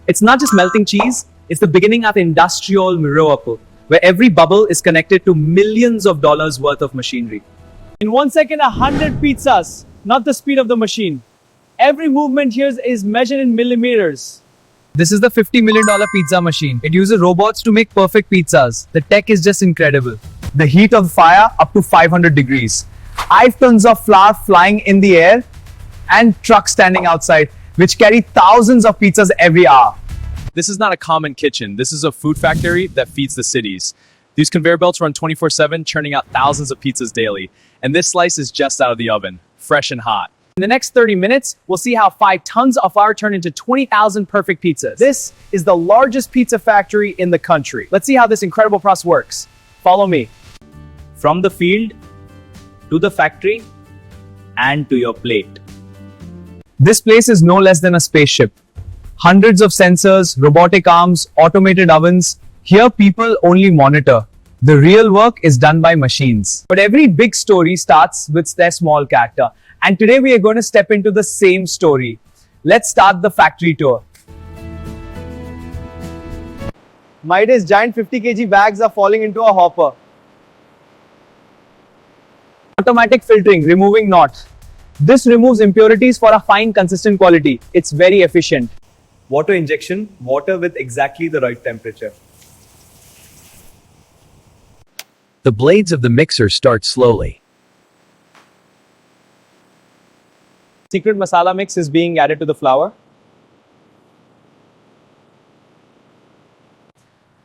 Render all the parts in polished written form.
It's not just melting cheese, it's the beginning of industrial miracle, where every bubble is connected to millions of dollars worth of machinery. In 1 second, 100 pizzas, not the speed of the machine. Every movement here is measured in millimeters. This is the $50 million pizza machine. It uses robots to make perfect pizzas. The tech is just incredible. The heat of the fire up to 500 degrees. 5 tons of flour flying in the air and trucks standing outside, which carry thousands of pizzas every hour. This is not a common kitchen. This is a food factory that feeds the cities. These conveyor belts run 24/7, churning out thousands of pizzas daily. And this slice is just out of the oven, fresh and hot. In the next 30 minutes, we'll see how 5 tons of flour turn into 20,000 perfect pizzas. This is the largest pizza factory in the country. Let's see how this incredible process works. Follow me. From the field to the factory and to your plate. This place is no less than a spaceship. Hundreds of sensors, robotic arms, automated ovens. Here people only monitor. The real work is done by machines. But every big story starts with their small character. And today we are going to step into the same story. Let's start the factory tour. Midas giant 50 kg bags are falling into a hopper. Automatic filtering, removing knots. This removes impurities for a fine, consistent quality. It's very efficient. Water injection, water with exactly the right temperature. The blades of the mixer start slowly. Secret masala mix is being added to the flour.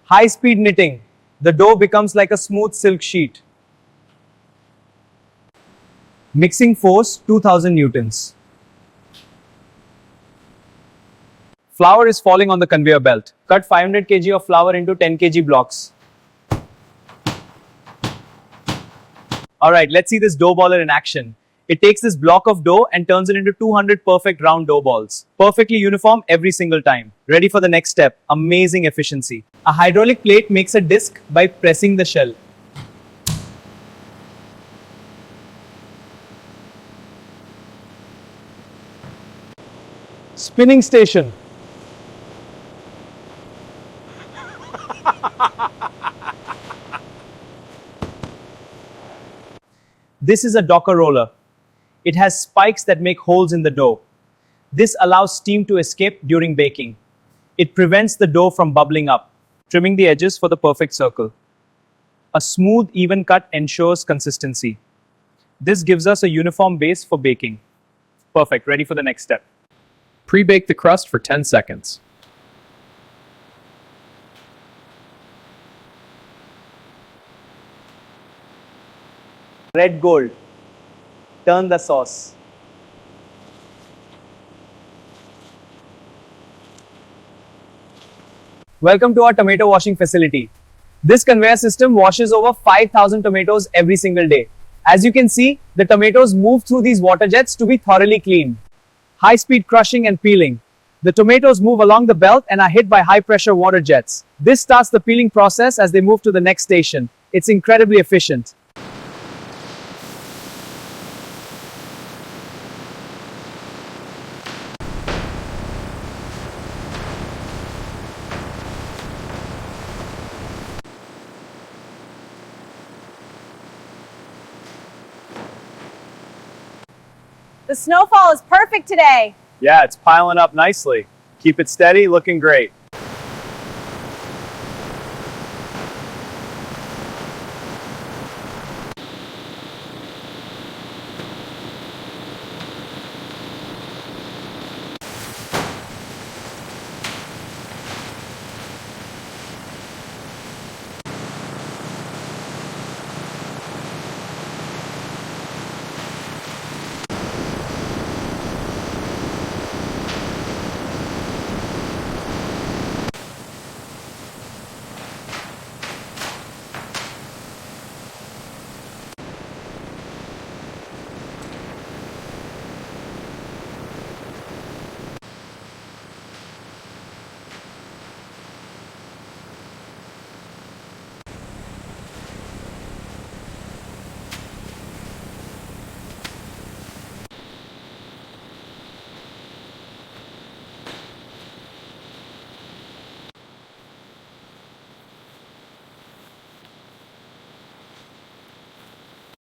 High-speed knitting. The dough becomes like a smooth silk sheet. Mixing force 2000 newtons. Flour is falling on the conveyor belt. Cut 500 kg of flour into 10 kg blocks. Alright, let's see this dough baller in action. It takes this block of dough and turns it into 200 perfect round dough balls. Perfectly uniform every single time. Ready for the next step. Amazing efficiency. A hydraulic plate makes a disc by pressing the shell. Spinning station. This is a Docker roller. It has spikes that make holes in the dough. This allows steam to escape during baking. It prevents the dough from bubbling up, trimming the edges for the perfect circle. A smooth, even cut ensures consistency. This gives us a uniform base for baking. Perfect, ready for the next step. Pre-bake the crust for 10 seconds. Red gold. Turn the sauce. Welcome to our tomato washing facility. This conveyor system washes over 5,000 tomatoes every single day. As you can see, the tomatoes move through these water jets to be thoroughly cleaned. High-speed crushing and peeling. The tomatoes move along the belt and are hit by high-pressure water jets. This starts the peeling process as they move to the next station. It's incredibly efficient. The snowfall is perfect today. Yeah, it's piling up nicely. Keep it steady, looking great.